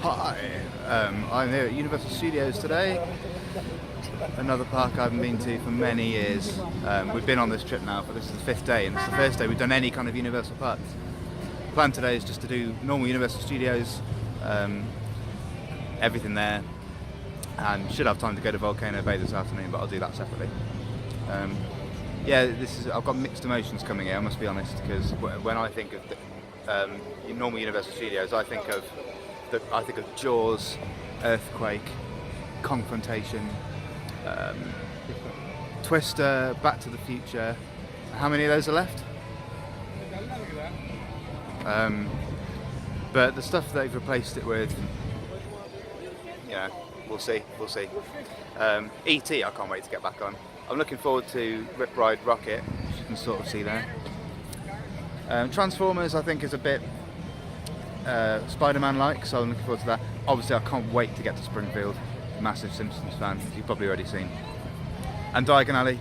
Hi, I'm here at Universal Studios today. Another park I haven't been to for many years. We've been on this trip now, but this is the 5th day, and it's the first day we've done any kind of Universal parks. The plan today is just to do normal Universal Studios, everything there, and should have time to go to Volcano Bay this afternoon, but I'll do that separately. Yeah, I've got mixed emotions coming here, I must be honest, because when I think of normal Universal Studios, I think of Jaws, Earthquake, Confrontation, Twister, Back to the Future. How many of those are left? But the stuff they've replaced it with, yeah, we'll see. E.T. I can't wait to get back on. I'm looking forward to Rip Ride Rocket, which you can sort of see there. Transformers I think is a bit Spider-Man-like, so I'm looking forward to that. Obviously I can't wait to get to Springfield. Massive Simpsons fan, you've probably already seen. And Diagon Alley,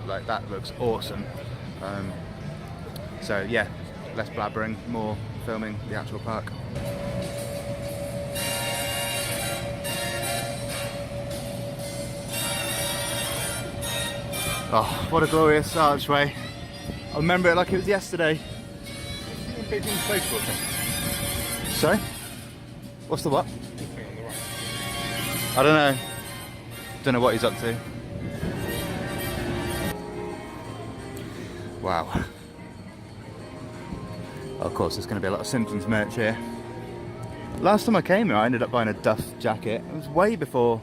like that looks awesome. So yeah, less blabbering, more filming the actual park. Oh, what a glorious archway. I remember it like it was yesterday. Sorry? What's the what? I don't know. Don't know what he's up to. Wow. Of course, there's going to be a lot of Simpsons merch here. Last time I came here, I ended up buying a Duff jacket. It was way before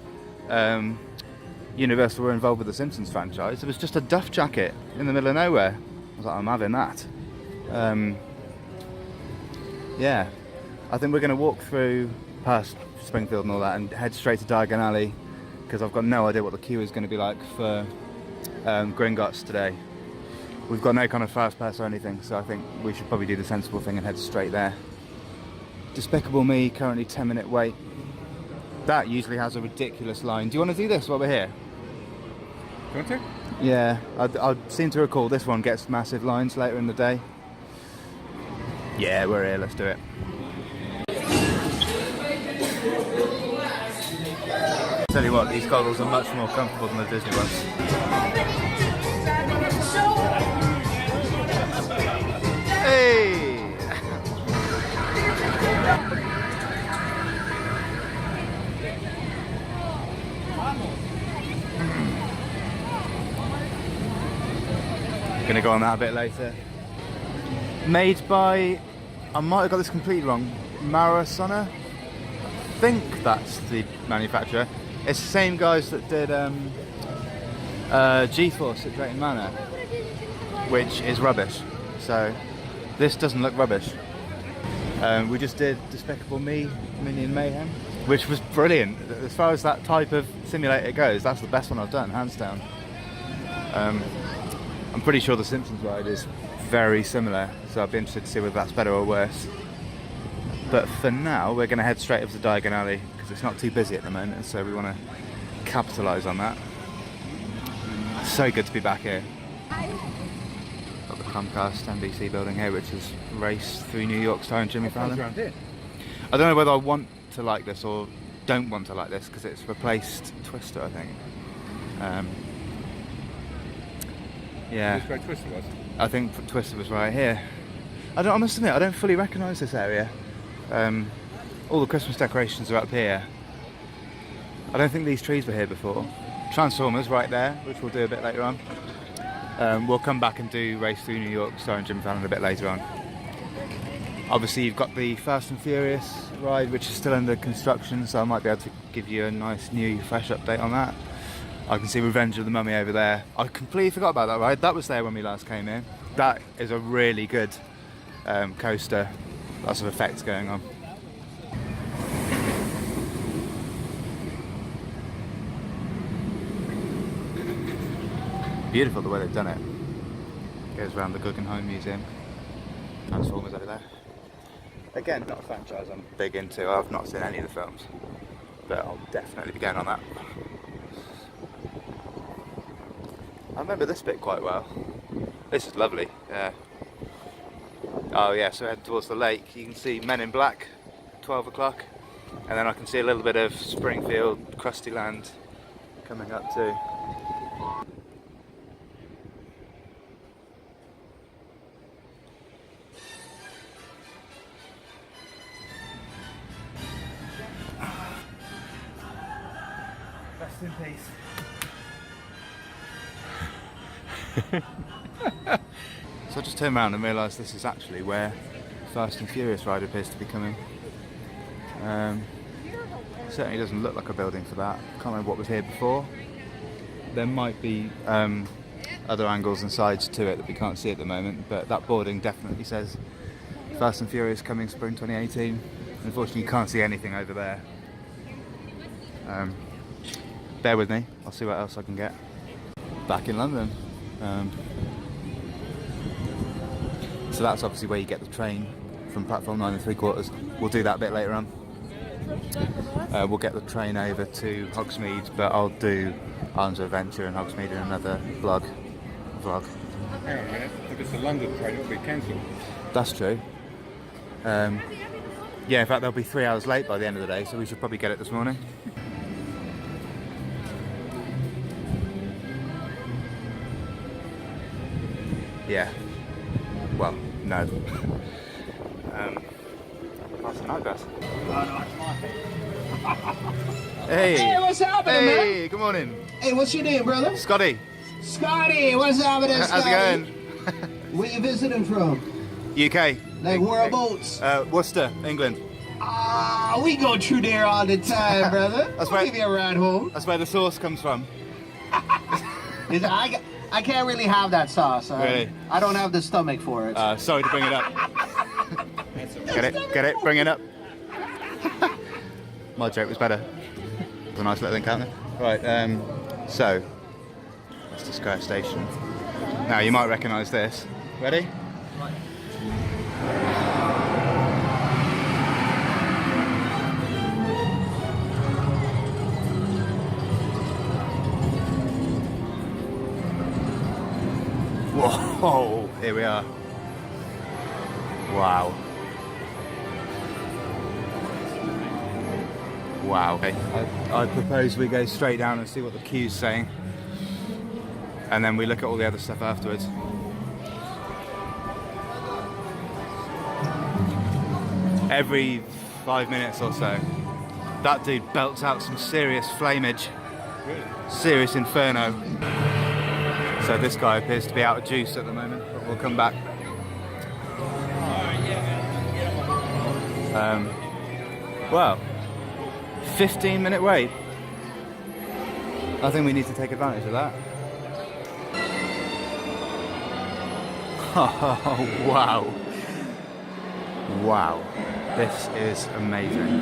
Universal were involved with the Simpsons franchise. It was just a Duff jacket in the middle of nowhere. I was like, I'm having that. Yeah, I think we're going to walk through past Springfield and all that and head straight to Diagon Alley, because I've got no idea what the queue is going to be like for Gringotts today. We've got no kind of fast pass or anything, so I think we should probably do the sensible thing and head straight there. Despicable Me, currently 10-minute wait. That usually has a ridiculous line. Do you want to do this while we're here? You want to? Yeah, I seem to recall this one gets massive lines later in the day. Yeah, we're here, let's do it. Tell you what, these goggles are much more comfortable than the Disney ones. Hey! Gonna go on that a bit later. Made by, I might have got this completely wrong, Marasona? I think that's the manufacturer. It's the same guys that did G-Force at Drayton Manor, which is rubbish. So this doesn't look rubbish. We just did Despicable Me, Minion Mayhem, which was brilliant. As far as that type of simulator goes, that's the best one I've done, hands down. I'm pretty sure the Simpsons ride is very similar, so I'd be interested to see whether that's better or worse. But for now, we're going to head straight up to Diagon Alley, because it's not too busy at the moment, so we want to capitalise on that. So good to be back here. Got the Comcast NBC building here, which is Race Through New York starring Jimmy Fallon. I don't know whether I want to like this or don't want to like this, because it's replaced Twister, I think. Yeah. That's where Twister was. I think Twister was right here. I must admit, I don't fully recognise this area. All the Christmas decorations are up here. I don't think these trees were here before. Transformers right there, which we'll do a bit later on. We'll come back and do Race Through New York starring Jimmy Fallon a bit later on. Obviously you've got the Fast and Furious ride, which is still under construction, so I might be able to give you a nice new fresh update on that. I can see Revenge of the Mummy over there. I completely forgot about that ride. That was there when we last came in. That is a really good coaster. Lots of effects going on. Beautiful the way they've done it. Goes around the Guggenheim Museum. Transformers over there. Again, not a franchise I'm big into. I've not seen any of the films, but I'll definitely be going on that. I remember this bit quite well. This is lovely. Yeah. Oh yeah, so heading towards the lake, you can see Men in Black, 12 o'clock, and then I can see a little bit of Springfield, crusty land coming up too. Rest in peace. So I just turned around and realised this is actually where Fast and Furious ride appears to be coming. Certainly doesn't look like a building for that. Can't remember what was here before. There might be other angles and sides to it that we can't see at the moment, but that boarding definitely says Fast and Furious coming spring 2018. Unfortunately you can't see anything over there. Bear with me, I'll see what else I can get. Back in London. So that's obviously where you get the train from platform 9 3/4. We'll do that a bit later on. We'll get the train over to Hogsmeade, but I'll do Arms of Adventure and Hogsmeade in another vlog. Hang on a minute, if it's a London train, it'll be cancelled. That's true. Yeah, in fact they'll be 3 hours late by the end of the day, so we should probably get it this morning. Yeah. Well, no. That's a night bus. Hey. Hey, what's happening, man? Hey, good morning. Hey, what's your name, brother? Scotty. Scotty, what's happening, How's Scotty? it going? Where you visiting from? UK. Like whereabouts? Worcester, England. Ah, we go through there all the time, brother. That's We'll right. give you a ride home. That's where the sauce comes from. I can't really have that sauce. Really? I don't have the stomach for it. Sorry to bring it up. Get it, bring it up. My joke was better. It was a nice little encounter. Right, so, that's the Square Station. Now, you might recognise this. Ready? Whoa, here we are. Wow. Wow, okay. I propose we go straight down and see what the queue's saying. And then we look at all the other stuff afterwards. Every 5 minutes or so, that dude belts out some serious flamage. Serious inferno. So this guy appears to be out of juice at the moment, but we'll come back. Well, 15-minute wait. I think we need to take advantage of that. Oh, wow. Wow. This is amazing.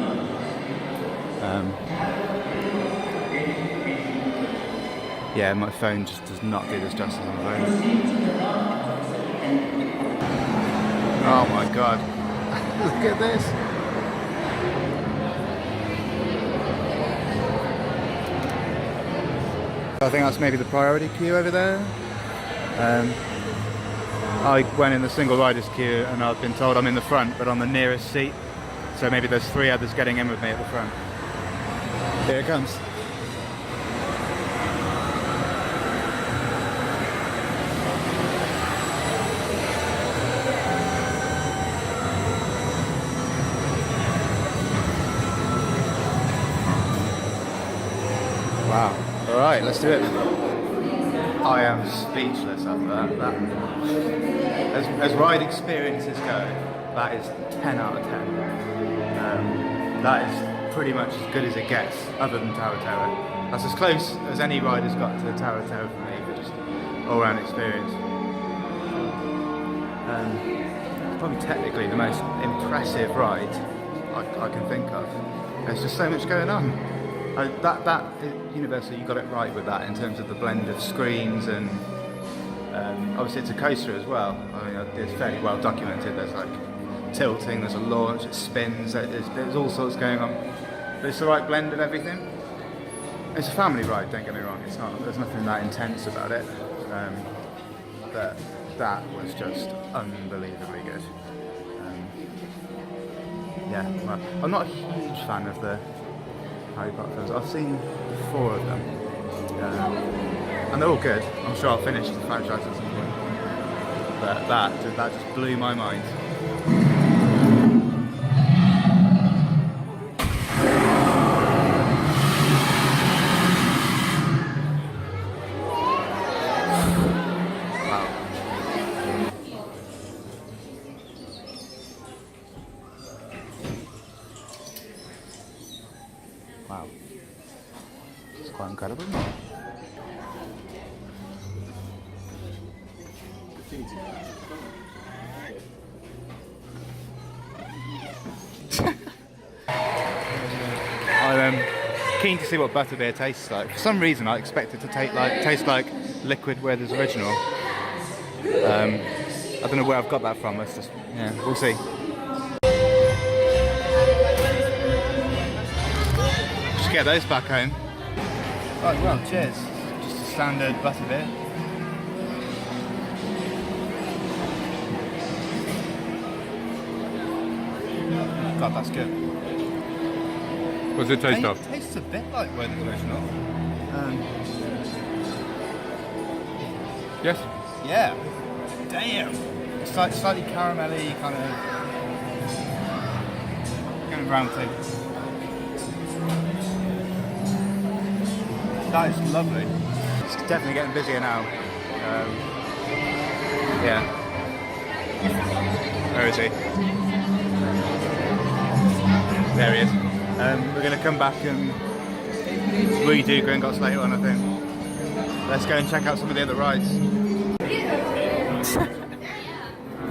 Yeah, my phone just does not do this justice on the phone. Oh my god. Look at this. I think that's maybe the priority queue over there. I went in the single riders queue and I've been told I'm in the front, but on the nearest seat. So maybe there's 3 others getting in with me at the front. Here it comes. Wow. Alright, let's do it. I am speechless after that. As ride experiences go, that is 10 out of 10. That is pretty much as good as it gets, other than Tower Tower. That's as close as any ride has got to Tower Tower for me, for just all-round experience. Probably technically the most impressive ride I can think of. There's just so much going on. That Universal, you got it right with that in terms of the blend of screens and obviously it's a coaster as well. I mean, it's fairly well documented. There's like tilting, there's a launch, it spins, there's all sorts going on. But it's the right blend of everything. It's a family ride, don't get me wrong. It's not. There's nothing that intense about it. But that was just unbelievably good. Yeah, well, I'm not a huge fan of the Harry Potter films. I've seen 4 of them, and they're all good. I'm sure I'll finish the franchise at some point. But that just blew my mind. Wow. It's quite incredible. I'm keen to see what butterbeer tastes like. For some reason, I expect it to taste like liquid Werther's Original. I don't know where I've got that from. Let's just, yeah, we'll see. Should get those back home. Right, well, cheers. Just a standard butterbeer. God, that's good. What's it taste of? It tastes a bit like Werther's Original. Yes? Yeah. Damn. It's like slightly caramelly, kind of round thing. That is lovely. It's definitely getting busier now. Yeah. Where is he? There he is. We're going to come back and redo Gringotts later on, I think. Let's go and check out some of the other rides.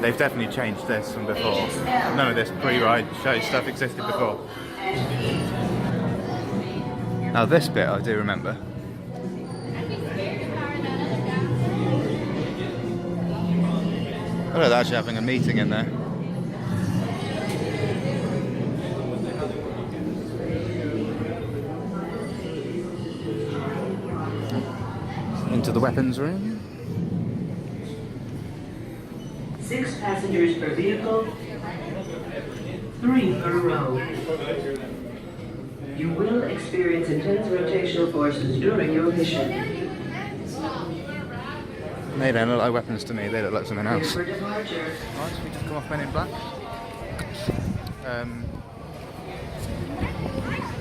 They've definitely changed this from before. None of this pre-ride show stuff existed before. Now this bit I do remember. Oh, they're actually having a meeting in there. Into the weapons room. 6 passengers per vehicle, 3 per row. You will experience intense rotational forces during your mission. They don't look like weapons to me, they look like something else. For departure. Right, so we just come off Men in Black.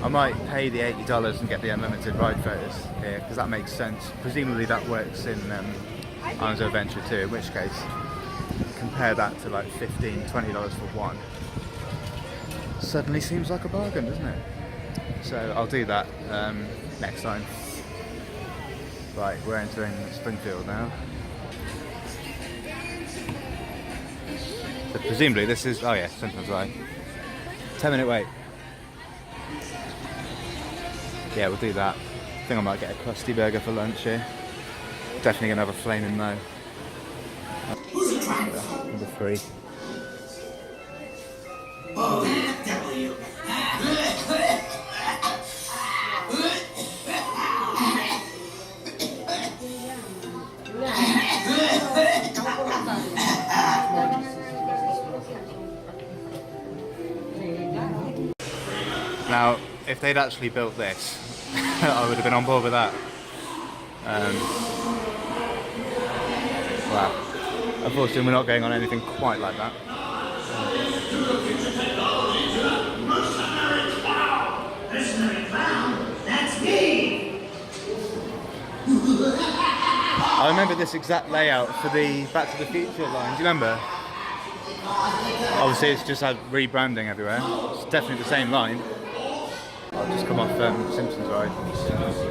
I might pay the $80 and get the unlimited ride photos here, because that makes sense. Presumably that works in Islands of Adventure too, in which case, compare that to like $15, $20 for one. Suddenly seems like a bargain, doesn't it? So I'll do that next time. Right, we're entering Springfield now. So presumably this is, oh yeah, Springfield's right. 10-minute wait. Yeah, we'll do that. I think I might get a crusty burger for lunch here. Definitely gonna have a flaming mo. Number 3. Now, if they'd actually built this, I would have been on board with that. Wow. Unfortunately, we're not going on anything quite like that. That's me. I remember this exact layout for the Back to the Future line. Do you remember? Obviously, it's just had rebranding everywhere. It's definitely the same line. I've just come off Simpsons ride.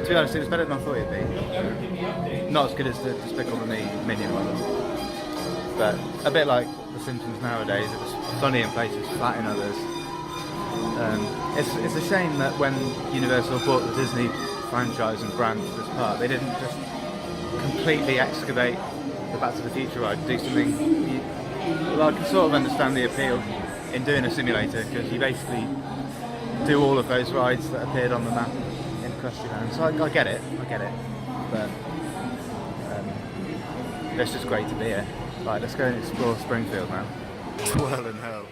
To be honest, it was better than I thought it'd be. Not as good as the Despicable Me Minion one, but a bit like the Simpsons nowadays. It was funny in places, flat in others. It's a shame that when Universal bought the Disney franchise and brand for this park, they didn't just completely excavate the Back to the Future ride, do something. Well, I can sort of understand the appeal in doing a simulator, because you basically do all of those rides that appeared on the map in Krusty Land. So I get it, but it's just great to be here. Right, let's go and explore Springfield now. Well in hell.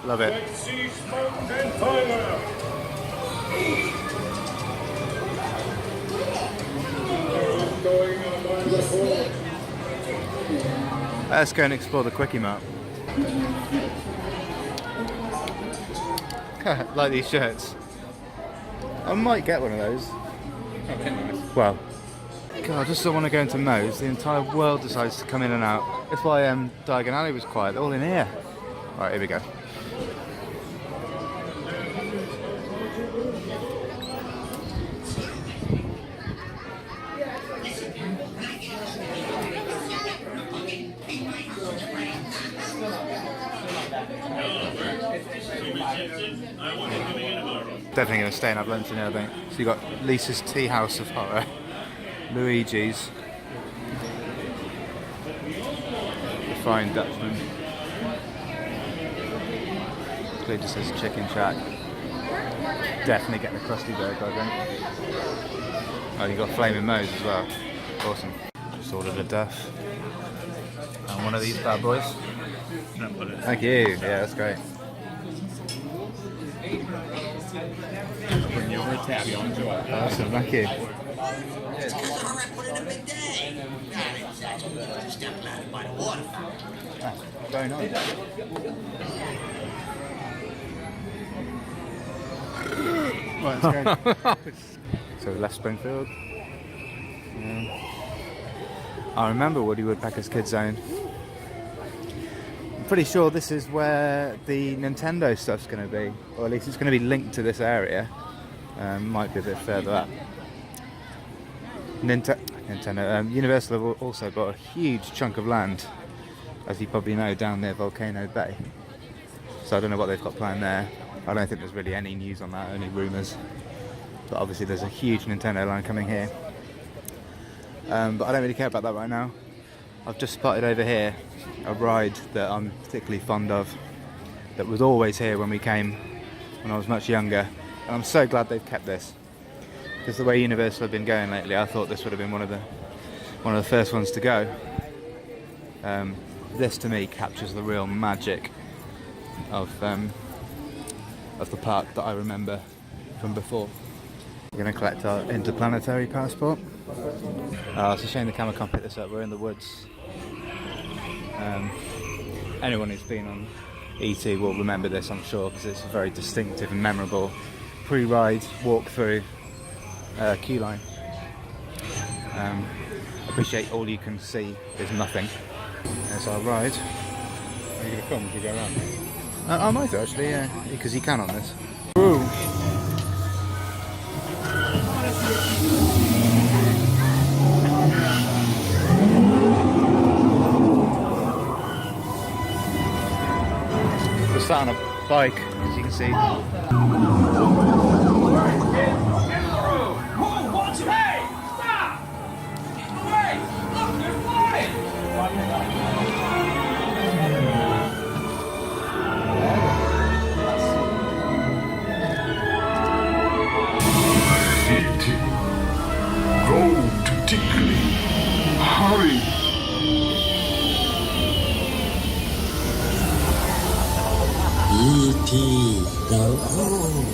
Love it. Let's see smoke and fire. Going on by the fort. Let's go and explore the Quickie Mart. Like these shirts. I might get one of those. Oh, they're nice. Well, God, I just don't want to go into Moe's. The entire world decides to come in and out. That's why Diagon Alley was quiet. They're all in here. Right, here we go. Definitely going to stay and have lunch in here, I think. So you got Lisa's Tea House of Horror, Luigi's, The Flying Dutchman, clearly just says Chicken Shack. Definitely get the Krusty Burger, I think. Oh, you got Flaming Moe's as well. Awesome. Just ordered a duff. And one of these bad boys. Thank you. Yeah, that's great. I'll bring you over a tab. You'll enjoy it. Awesome, thank you. Ah, very nice. Right, let's go. So we left Springfield. I remember Woody Woodpecker's Kids Zone. I'm pretty sure this is where the Nintendo stuff's going to be, or at least it's going to be linked to this area. Might be a bit further up. Nintendo. Universal have also got a huge chunk of land, as you probably know, down near Volcano Bay. So I don't know what they've got planned there. I don't think there's really any news on that, only rumours. But obviously there's a huge Nintendo line coming here. But I don't really care about that right now. I've just spotted over here a ride that I'm particularly fond of, that was always here when we came when I was much younger. And I'm so glad they've kept this, because the way Universal have been going lately, I thought this would have been one of the first ones to go. This to me captures the real magic of the park that I remember from before. We're going to collect our interplanetary passport. It's a shame the camera can't pick this up. We're in the woods. Anyone who's been on ET will remember this, I'm sure, because it's a very distinctive and memorable pre-ride walk-through queue line. I appreciate all you can see is nothing. There's our ride. Are you going to come as we go around? I might actually, yeah, because you can on this. Ooh. We're sat on a bike, as you can see. Go to Tickly. Hurry. E.T. go home.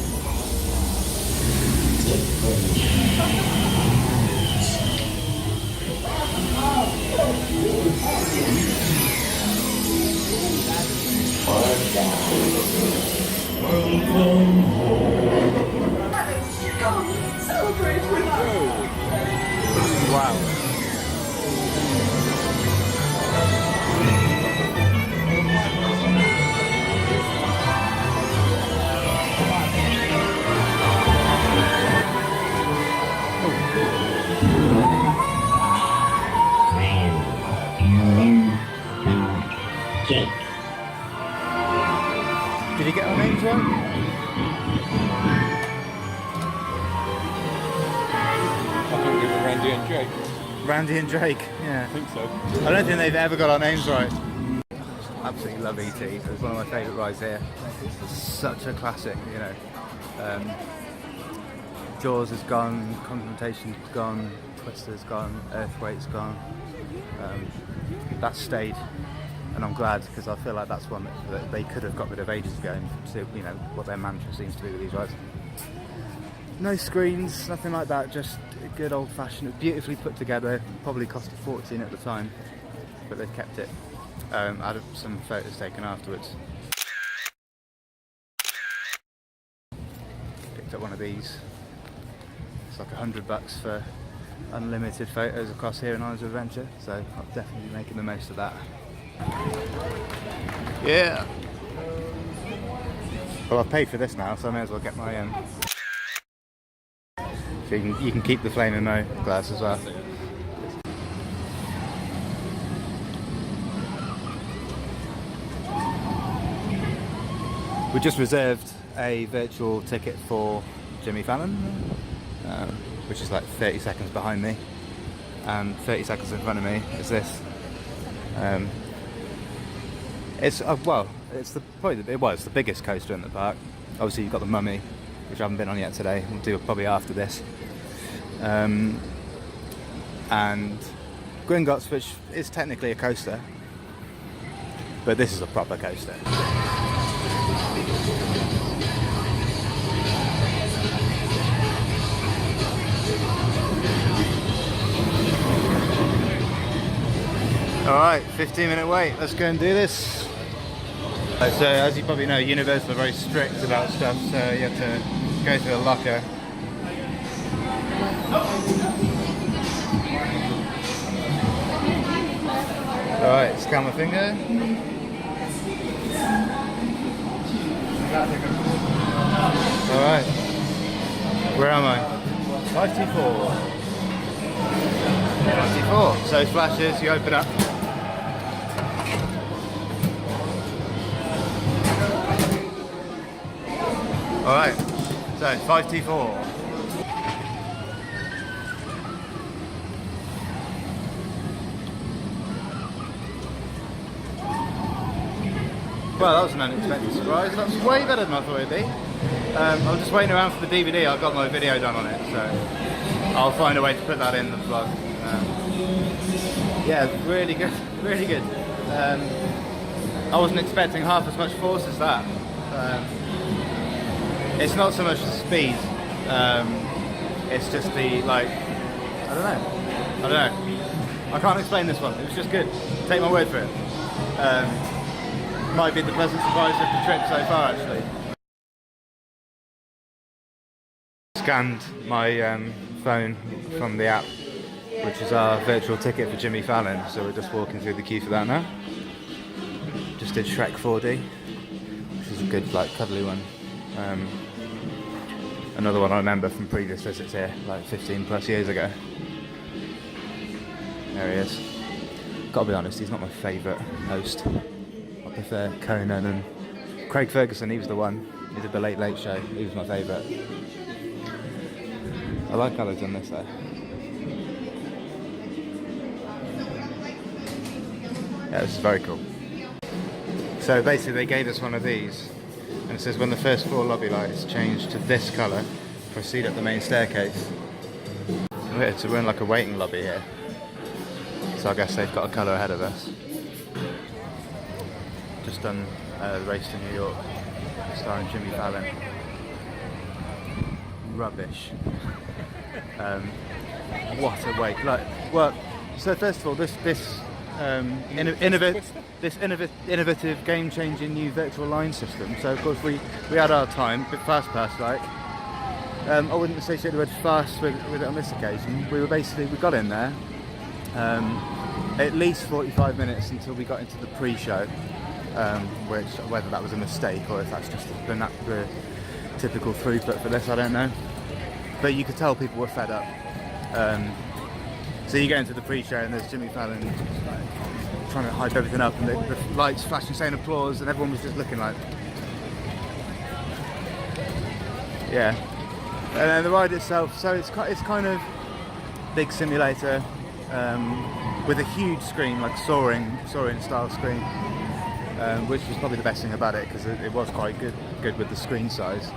Celebrate with us. Wow. Did you get our names right? I think we were Randy and Jake. Randy and Drake, yeah. I think so. I don't think they've ever got our names right. Absolutely love ET. It's one of my favourite rides here. It's such a classic, you know. Jaws is gone, Confrontation's gone, Twister's gone, Earthquake's gone. That stayed and I'm glad, because I feel like that's one that they could have got rid of ages ago, and see, you know, what their mantra seems to be with these rides. No screens, nothing like that, just a good old-fashioned, beautifully put together. Probably cost a fortune at the time, but they've kept it. I had some photos taken afterwards. Picked up one of these. It's like $100 for unlimited photos across here in Islands of Adventure, so I'll definitely be making the most of that. Yeah. Well, I've paid for this now, so I may as well get my so you can keep the Flame and Mo glass as well. We just reserved a virtual ticket for Jimmy Fallon, which is like 30 seconds behind me, and 30 seconds in front of me is this. It's well, it's the biggest coaster in the park. Obviously, you've got the Mummy, which I haven't been on yet today. We'll do it probably after this. And Gringotts, which is technically a coaster, but this is a proper coaster. Alright, 15-minute wait, let's go and do this. So, as you probably know, Universal are very strict about stuff, so you have to go to a locker. Alright, scan my finger. Alright, where am I? 524. 524, so flashes, you open up. Alright, so 5T4. Well, that was an unexpected surprise. That's way better than I thought it'd be. I'm just waiting around for the DVD. I got my video done on it, so I'll find a way to put that in the vlog. Yeah, really good, really good. I wasn't expecting half as much force as that. It's not so much the speed, it's just the, like, I don't know. I can't explain this one, it was just good. Take my word for it. Might be the pleasant surprise of the trip so far, actually. Scanned my phone from the app, which is our virtual ticket for Jimmy Fallon, so we're just walking through the queue for that now. Just did Shrek 4D, which is a good, like, cuddly one. Another one I remember from previous visits here, like 15 plus years ago. There he is. Gotta be honest, he's not my favourite host. I prefer Conan and Craig Ferguson. He was the one. He did the Late Late Show. He was my favourite. I like how they've done this though. Yeah, this is very cool. So basically they gave us one of these, and it says when the first floor lobby lights change to this colour, proceed up the main staircase. Weird, so we're in like a waiting lobby here. So I guess they've got a colour ahead of us. Just done the race to New York, starring Jimmy Fallon. Rubbish. What a wait! Like, well, so first of all, this innovative, game-changing new virtual line system. So of course we had our time, a bit fast pass like. I wouldn't associate the word fast with it on this occasion. We got in there. At least 45 minutes until we got into the pre-show, which, whether that was a mistake or if that's just the typical throughput for this, I don't know. But you could tell people were fed up. So you go into the pre-show and there's Jimmy Fallon trying to hype everything up, and the lights flashing saying applause, and everyone was just looking like, yeah. And then the ride itself, so it's kind of big simulator with a huge screen, like soaring style screen, which was probably the best thing about it, because it was quite good with the screen size,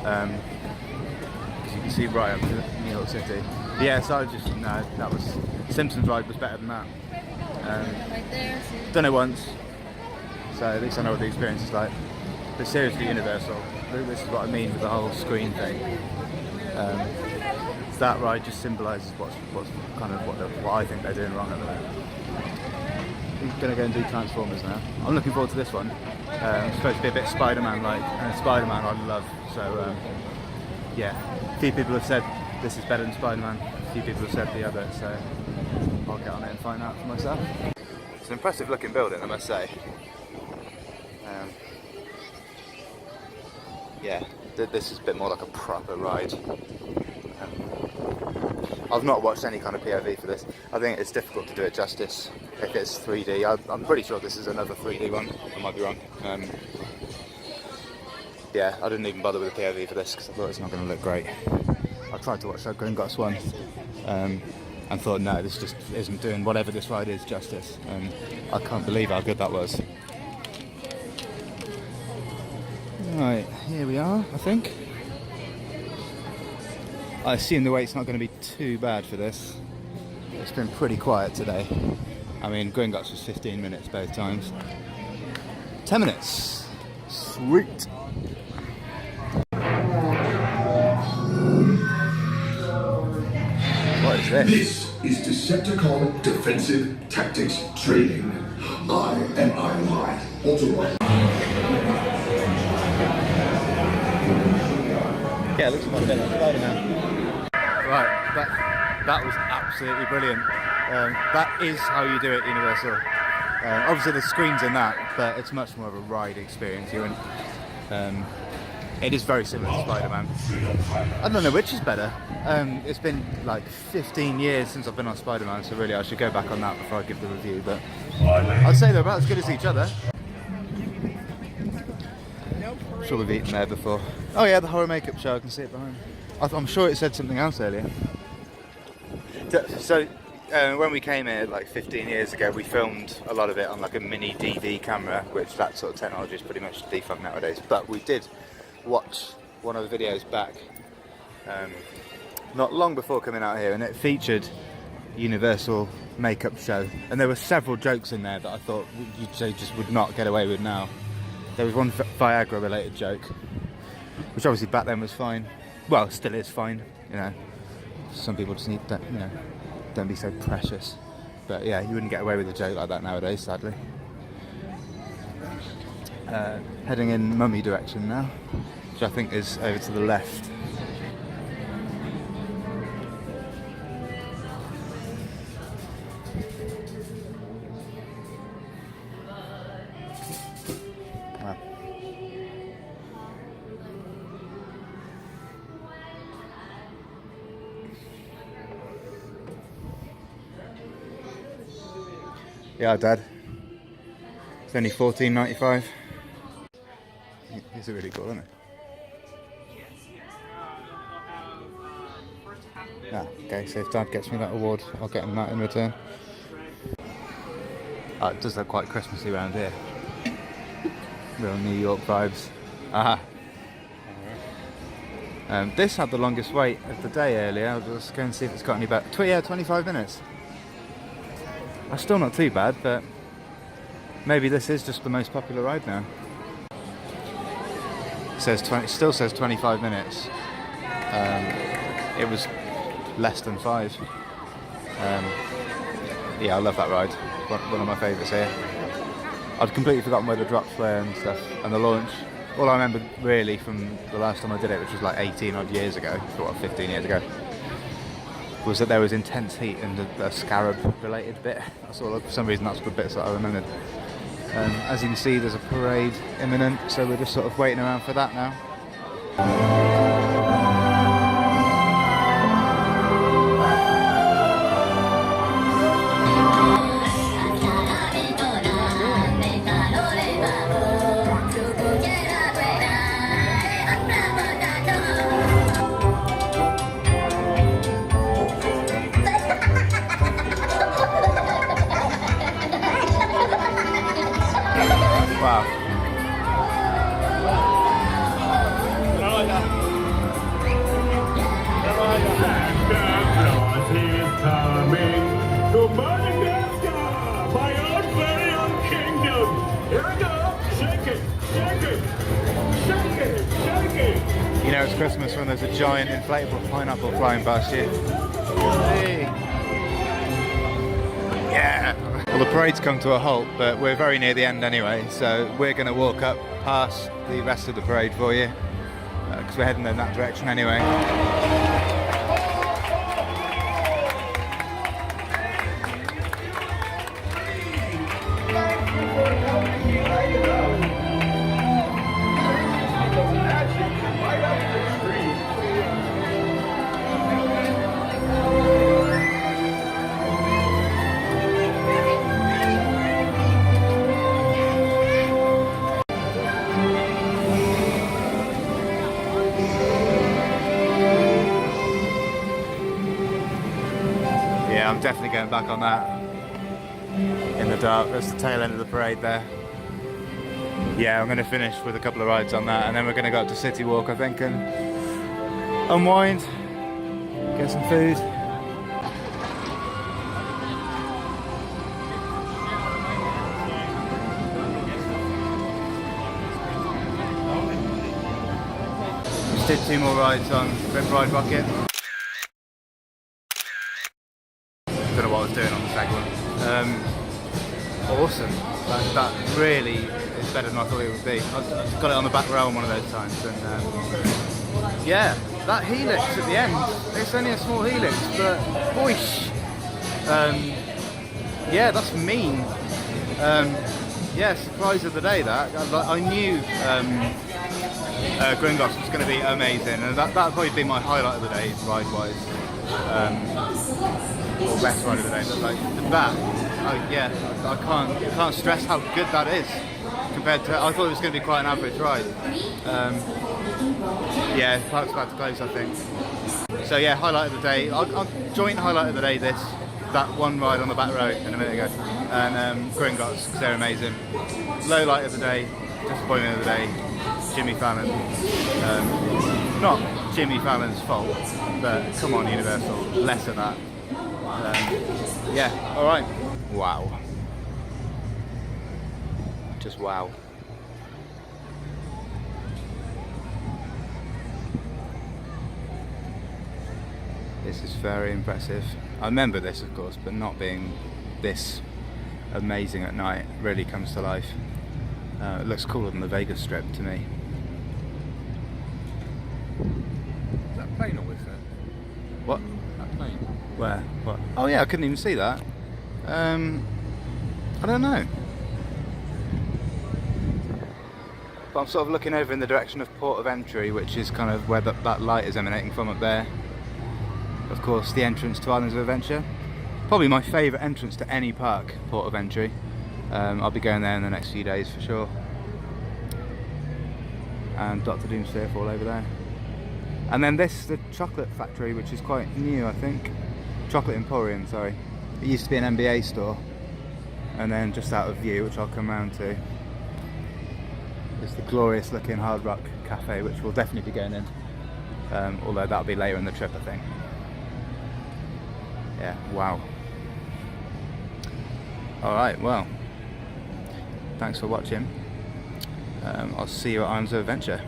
because you can see right up to New York City. But yeah, so that was Simpsons ride was better than that. Done it once, so at least I know what the experience is like. But seriously, Universal, this is what I mean with the whole screen thing. That ride just symbolises what's kind of what I think they're doing wrong at the moment. I'm going to go and do Transformers now. I'm looking forward to this one. It's supposed to be a bit Spider-Man like, and Spider-Man I love, so yeah. A few people have said this is better than Spider-Man, a few people have said the other, so I'll get on it and find out for myself. It's an impressive looking building, I must say. Yeah, this is a bit more like a proper ride. I've not watched any kind of POV for this. I think it's difficult to do it justice if it's 3D. I'm pretty sure this is another 3D one. I might be wrong. Yeah, I didn't even bother with a POV for this because I thought it's not going to look great. I tried to watch that Gringotts one and thought, no, this just isn't doing whatever this ride is justice. I can't believe how good that was. Right, here we are, I think. I assume the wait's not going to be too bad for this. It's been pretty quiet today. I mean, Gringotts was 15 minutes both times. 10 minutes. Sweet. What is this? This is Decepticon Defensive Tactics Training. I am Iron Lad, Autobot. Yeah, it looks like a bit like Spider-Man. Right, that was absolutely brilliant. That is how you do it, Universal. Obviously there's screens in that, but it's much more of a ride experience. It is very similar to Spider-Man. I don't know which is better. It's been like 15 years since I've been on Spider-Man, so really I should go back on that before I give the review, but I'd say they're about as good as each other. I'm sure we've eaten there before. Oh yeah, the horror makeup show, I can see it behind. I'm sure it said something else earlier. So when we came here like 15 years ago, we filmed a lot of it on like a mini DV camera, which that sort of technology is pretty much defunct nowadays. But we did watch one of the videos back not long before coming out here, and it featured Universal makeup show, and there were several jokes in there that I thought you just would not get away with now. There was one Viagra related joke, which obviously back then was fine. Well, still is fine, you know. Some people just need that, you know, don't be so precious. But yeah, you wouldn't get away with a joke like that nowadays, sadly. Heading in Mummy direction now, which I think is over to the left. Wow. Yeah, Dad. It's only $14.95. These are really cool, aren't they? Ah, okay, so if Dad gets me that award, I'll get him that in return. Oh, it does look quite Christmassy around here. Real New York vibes. Aha. This had the longest wait of the day earlier. I'll just go and see if it's got any better. Yeah, 25 minutes. That's still not too bad, but maybe this is just the most popular ride now. It still says 25 minutes. It was less than 5. Yeah, I love that ride. One of my favourites here. I'd completely forgotten where the drops were and stuff, and the launch. All I remember really from the last time I did it, which was like 18 odd years ago, or 15 years ago, was that there was intense heat and a scarab related bit. That's all. For some reason that's the bits that I remembered. As you can see, there's a parade imminent, so we're just sort of waiting around for that now. Wow. Christmas when there's a giant inflatable pineapple flying past you. Hey. Yeah. Well, the parade's come to a halt, but we're very near the end anyway, so we're going to walk up past the rest of the parade for you, because we're heading in that direction anyway. Yeah, I'm definitely going back on that in the dark. That's the tail end of the parade there. Yeah, I'm going to finish with a couple of rides on that, and then we're going to go up to City Walk, I think, and unwind, get some food. Just did 2 more rides on Rip Ride Rocket. Don't know what I was doing on the second one. Awesome. That really is better than I thought it would be. I got it on the back row on one of those times, and yeah, that helix at the end, it's only a small helix, but boish. Yeah, that's mean. Yeah, surprise of the day that. I knew Gringotts was going to be amazing, and that would probably be my highlight of the day, ride-wise. Or best ride of the day, but like that, yeah, I can't stress how good that is compared to. I thought it was going to be quite an average ride. Yeah, park's about to close, I think. So yeah, highlight of the day. I'll joint highlight of the day. That one ride on the back row in a minute ago, and Gringotts, because they're amazing. Low light of the day, disappointment of the day. Jimmy Fallon. Not Jimmy Fallon's fault, but come on, Universal, less of that. Yeah, alright. Wow. Just wow. This is very impressive. I remember this, of course, but not being this amazing at night really comes to life. It looks cooler than the Vegas Strip to me. Is that plane or is it? What? That plane? Where? What? Oh yeah, I couldn't even see that. I don't know. But I'm sort of looking over in the direction of Port of Entry, which is kind of where that light is emanating from up there. Of course, the entrance to Islands of Adventure. Probably my favourite entrance to any park, Port of Entry. I'll be going there in the next few days for sure. And Dr. Doom's Fearfall over there. And then this, the chocolate factory, which is quite new, I think. Chocolate Emporium, sorry. It used to be an NBA store. And then just out of view, which I'll come round to, is the glorious looking Hard Rock Cafe, which we'll definitely be going in. Although that'll be later in the trip, I think. Yeah, wow. Alright, well. Thanks for watching. I'll see you at Islands of Adventure.